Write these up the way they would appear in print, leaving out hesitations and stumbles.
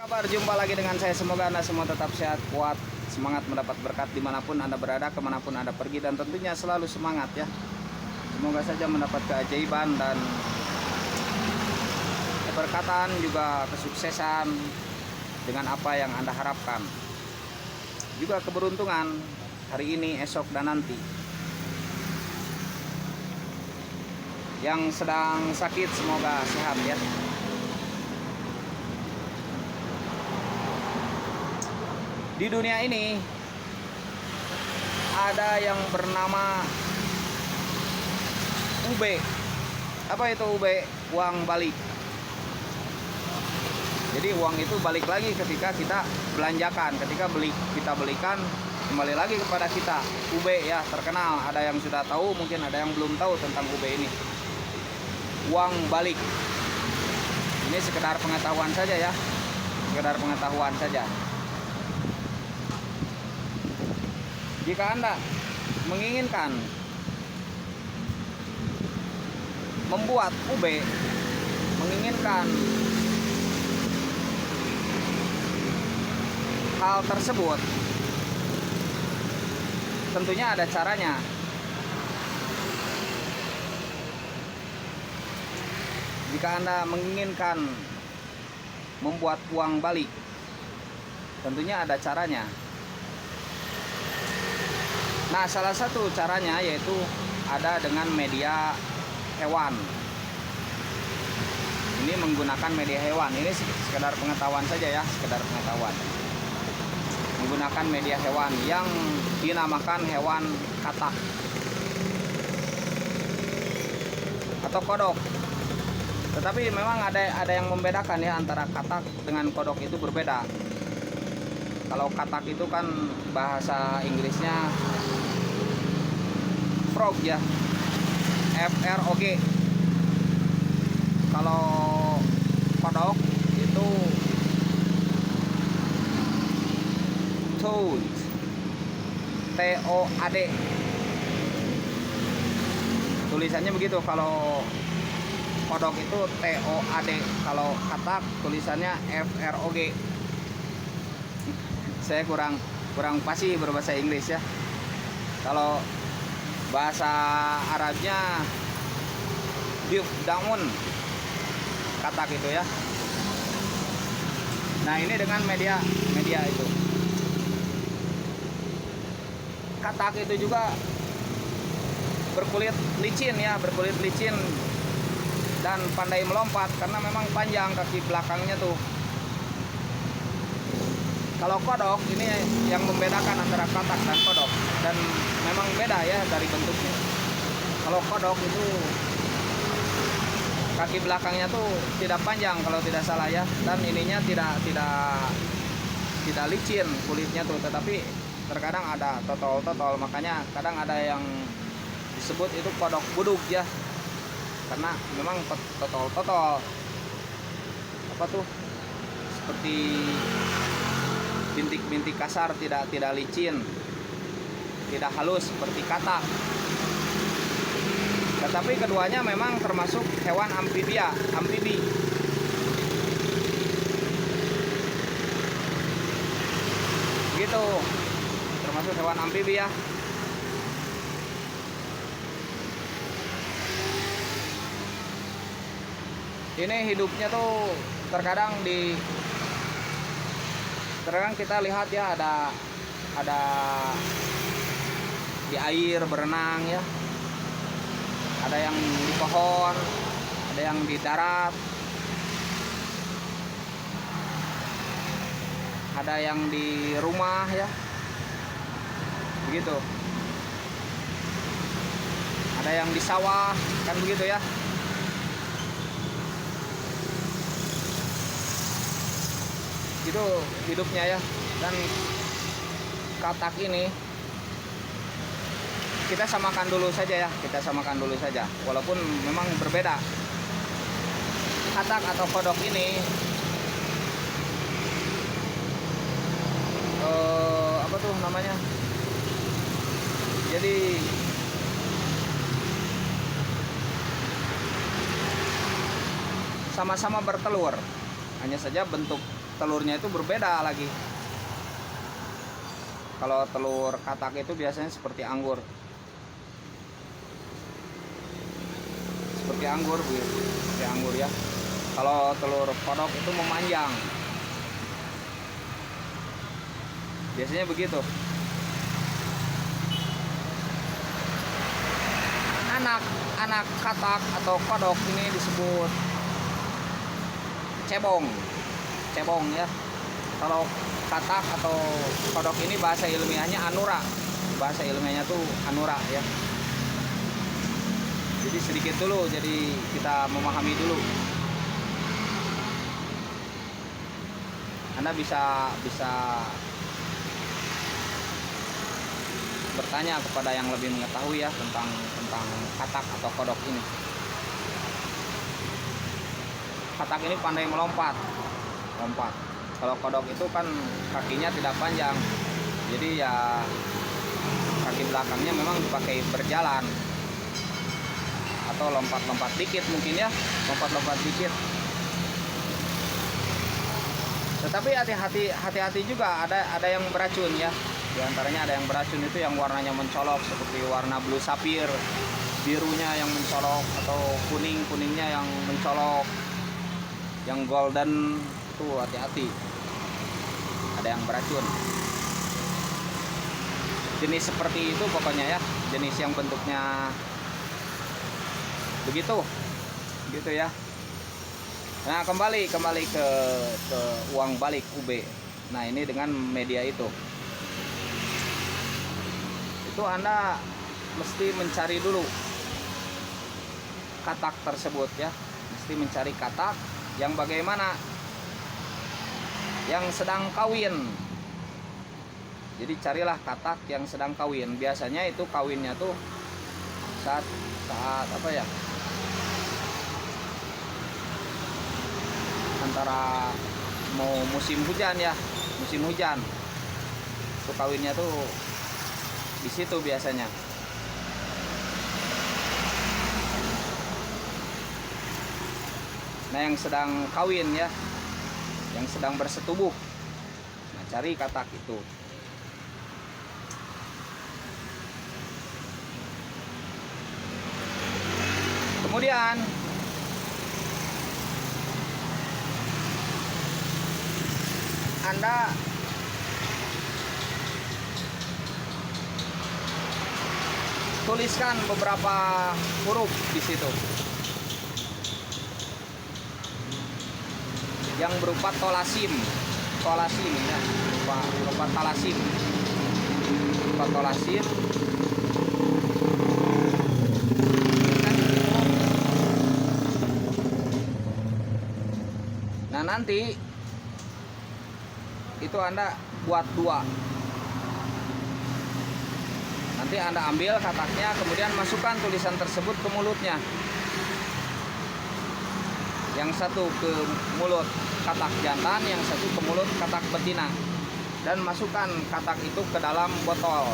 Kabar, jumpa lagi dengan saya. Semoga Anda semua tetap sehat, kuat, semangat mendapat berkat dimanapun Anda berada, kemanapun Anda pergi, dan tentunya selalu semangat ya. Semoga saja mendapat keajaiban dan keberkatan, juga kesuksesan dengan apa yang Anda harapkan. Juga keberuntungan hari ini, esok, dan nanti. Yang sedang sakit semoga sehat ya. Di dunia ini ada yang bernama UB. Apa itu UB? Uang balik. Jadi uang itu balik lagi ketika kita belanjakan, ketika kita belikan kembali lagi kepada kita. UB ya, terkenal. Ada yang sudah tahu, mungkin ada yang belum tahu tentang UB ini. Uang balik. Ini sekedar pengetahuan saja ya. Sekedar pengetahuan saja. Jika Anda menginginkan membuat UB, menginginkan hal tersebut, tentunya ada caranya. Jika Anda menginginkan membuat uang balik, tentunya ada caranya. Nah, salah satu caranya yaitu ada dengan media hewan. Ini menggunakan media hewan. Ini sekedar pengetahuan saja ya, sekedar pengetahuan. Menggunakan media hewan yang dinamakan hewan katak atau kodok. Tetapi memang ada yang membedakan ya, antara katak dengan kodok itu berbeda. Kalau katak itu kan bahasa Inggrisnya frog ya, frog. Kalau kodok itu toad, toad. Tulisannya begitu. Kalau kodok itu toad, kalau katak tulisannya frog. Saya kurang fasih berbahasa Inggris ya. Kalau bahasa Arabnya diuf daun, katak itu ya. Nah, ini dengan media itu. Katak itu juga berkulit licin ya, berkulit licin dan pandai melompat karena memang panjang kaki belakangnya tuh. Kalau kodok ini yang membedakan antara katak dan kodok, dan memang beda ya dari bentuknya. Kalau kodok itu kaki belakangnya tuh tidak panjang kalau tidak salah ya, dan ininya tidak licin kulitnya tuh, tetapi terkadang ada totol, makanya kadang ada yang disebut itu kodok buduk ya, karena memang totol apa tuh, seperti bintik-bintik kasar, tidak licin, tidak halus seperti katak. Tetapi keduanya memang termasuk hewan amfibi. Gitu, termasuk hewan amfibi ya. Ini hidupnya tuh terkadang kita lihat ya, ada di air berenang ya, ada yang di pohon, ada yang di darat, ada yang di rumah ya, begitu, ada yang di sawah, kan begitu ya. Itu hidupnya ya. Dan katak ini kita samakan dulu saja ya, walaupun memang berbeda. Katak atau kodok ini apa tuh namanya, jadi sama-sama bertelur, hanya saja bentuk telurnya itu berbeda lagi. Kalau telur katak itu biasanya seperti anggur. Seperti anggur, Bu. Seperti anggur ya. Kalau telur kodok itu memanjang. Biasanya begitu. Anak katak atau kodok ini disebut cebong. Cebong ya. Kalau katak atau kodok ini bahasa ilmiahnya anura. Bahasa ilmiahnya tuh anura ya. Jadi sedikit dulu, jadi kita memahami dulu. Anda bisa bertanya kepada yang lebih mengetahui ya tentang katak atau kodok ini. Katak ini pandai melompat. Kalau kodok itu kan kakinya tidak panjang, jadi ya kaki belakangnya memang dipakai berjalan atau lompat-lompat dikit mungkin ya, lompat-lompat dikit. Tetapi hati-hati juga, ada yang beracun ya. Di antaranya ada yang beracun itu yang warnanya mencolok seperti warna blue sapphire, birunya yang mencolok atau kuningnya yang mencolok, yang golden itu hati-hati. Ada yang beracun. Jenis seperti itu pokoknya ya, jenis yang bentuknya begitu ya. Nah, kembali ke uang balik UB. Nah, ini dengan media itu Anda mesti mencari dulu katak tersebut ya. Mesti mencari katak yang bagaimana, yang sedang kawin. Jadi carilah katak yang sedang kawin. Biasanya itu kawinnya tuh saat apa ya, antara mau musim hujan ya, musim hujan itu kawinnya tuh di situ biasanya. Nah, yang sedang kawin ya, yang sedang bersetubuh, nah cari katak itu. Kemudian Anda tuliskan beberapa huruf di situ yang berupa tolasim ya, berupa talasim, berupa tolasim. Nah, nanti itu Anda buat dua. Nanti Anda ambil kataknya, kemudian masukkan tulisan tersebut ke mulutnya. Yang satu ke mulut katak jantan, yang satu ke mulut katak betina. Dan masukkan katak itu ke dalam botol.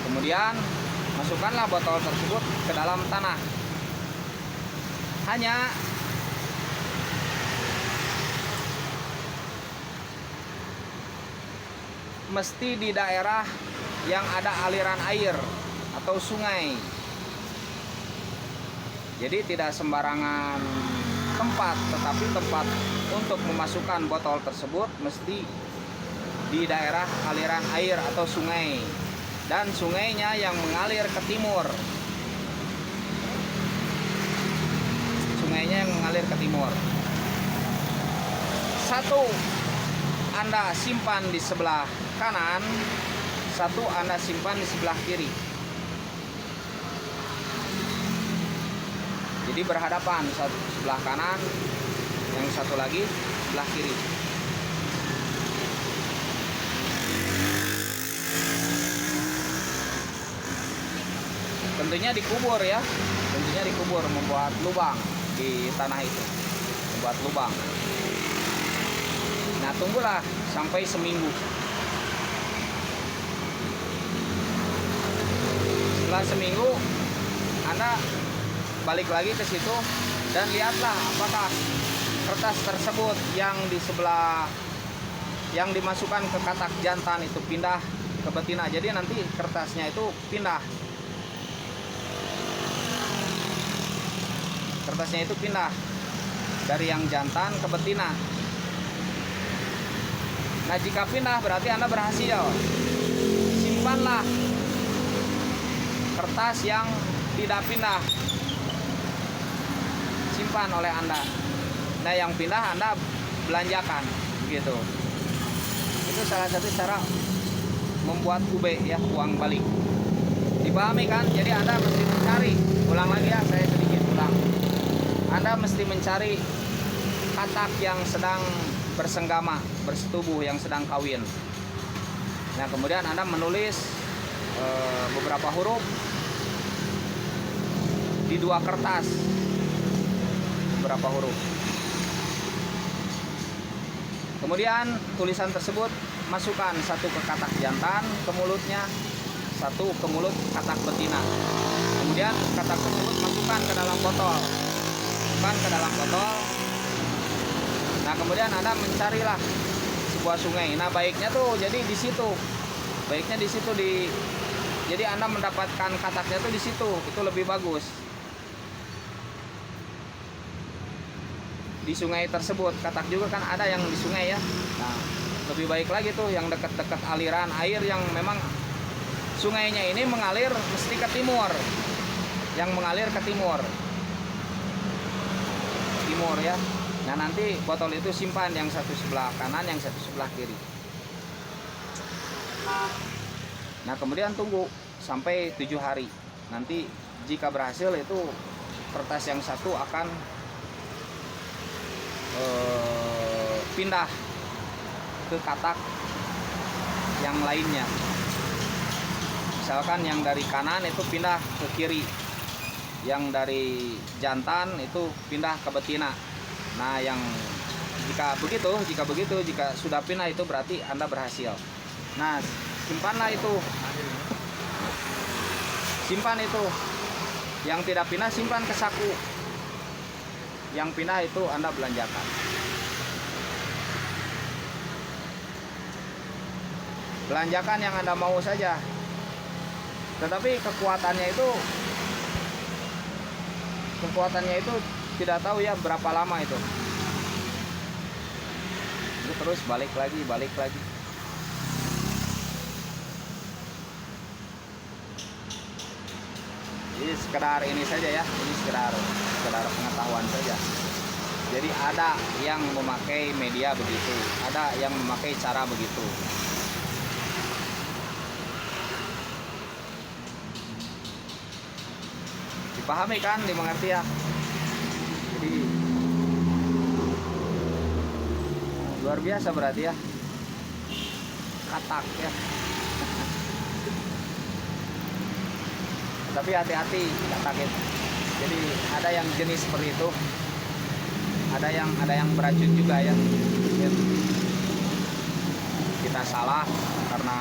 Kemudian masukkanlah botol tersebut ke dalam tanah. Hanya mesti di daerah yang ada aliran air atau sungai. Jadi tidak sembarangan tempat, tetapi tempat untuk memasukkan botol tersebut mesti di daerah aliran air atau sungai, dan sungainya yang mengalir ke timur. Sungainya yang mengalir ke timur. Satu Anda simpan di sebelah kanan, satu Anda simpan di sebelah kiri. Jadi berhadapan, satu sebelah kanan, yang satu lagi sebelah kiri. Tentunya dikubur ya, tentunya dikubur, membuat lubang di tanah itu, membuat lubang. Nah, tunggulah sampai seminggu. Setelah seminggu Anda balik lagi ke situ, dan lihatlah apakah kertas tersebut yang di sebelah yang dimasukkan ke katak jantan itu pindah ke betina. Jadi nanti kertasnya itu pindah. Kertasnya itu pindah dari yang jantan ke betina. Nah, jika pindah berarti Anda berhasil. Simpanlah kertas yang tidak pindah. Simpan oleh Anda. Nah, yang pindah Anda belanjakan gitu. Itu salah satu cara membuat UB ya, uang balik. Dipahami kan? Jadi Anda mesti mencari, ulang lagi ya, saya sedikit ulang. Anda mesti mencari katak yang sedang bersenggama, bersetubuh, yang sedang kawin. Nah, kemudian Anda menulis beberapa huruf di 2 kertas. Beberapa huruf. Kemudian tulisan tersebut masukkan satu ke katak jantan, ke mulutnya, satu ke mulut katak betina. Kemudian katak tersebut masukkan ke dalam botol. Masukkan ke dalam botol. Nah, kemudian Anda mencarilah sebuah sungai. Nah, baiknya tuh jadi di situ. Baiknya di situ jadi Anda mendapatkan kataknya tuh di situ. Itu lebih bagus. Di sungai tersebut, katak juga kan ada yang di sungai ya. Nah, lebih baik lagi tuh yang dekat-dekat aliran air, yang memang sungainya ini mengalir mesti ke timur. Yang mengalir ke timur. Timur ya. Nah, nanti botol itu simpan yang satu sebelah kanan, yang satu sebelah kiri. Nah, kemudian tunggu sampai 7 hari. Nanti jika berhasil itu kertas yang satu akan pindah ke katak yang lainnya. Misalkan yang dari kanan itu pindah ke kiri, yang dari jantan itu pindah ke betina. Nah, yang jika sudah pindah itu berarti Anda berhasil. Nah, simpanlah itu. Simpan itu. Yang tidak pindah simpan ke saku. Yang pindah itu Anda belanjakan. Belanjakan yang Anda mau saja. Tetapi kekuatannya itu tidak tahu ya berapa lama itu. Itu terus balik lagi. Jadi sekedar ini saja ya, ini sekedar pengetahuan saja. Jadi ada yang memakai media begitu, ada yang memakai cara begitu. Dipahami kan, dimengerti ya. Jadi luar biasa berarti ya, katak ya. Tapi hati-hati katak itu. Jadi ada yang jenis seperti itu, ada yang beracun juga ya. Kita salah karena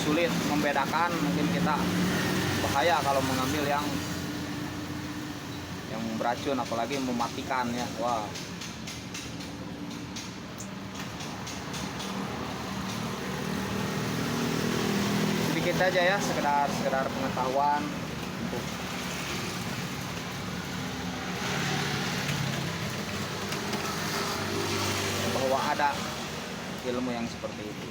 sulit membedakan, mungkin kita bahaya kalau mengambil yang beracun, apalagi mematikan ya. Wah. Sedikit aja ya, sekedar pengetahuan untuk bahwa ada ilmu yang seperti itu.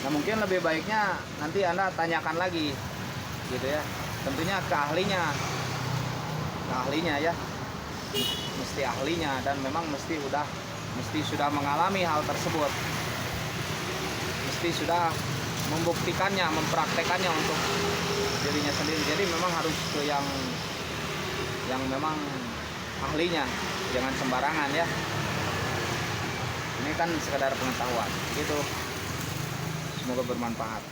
Nah, mungkin lebih baiknya nanti Anda tanyakan lagi gitu ya, tentunya ke ahlinya ya, mesti ahlinya, dan memang mesti sudah mengalami hal tersebut, mesti sudah membuktikannya, mempraktekannya untuk dirinya sendiri. Jadi memang harus ke yang memang ahlinya, jangan sembarangan ya. Ini kan sekedar pengetahuan gitu. Semoga bermanfaat.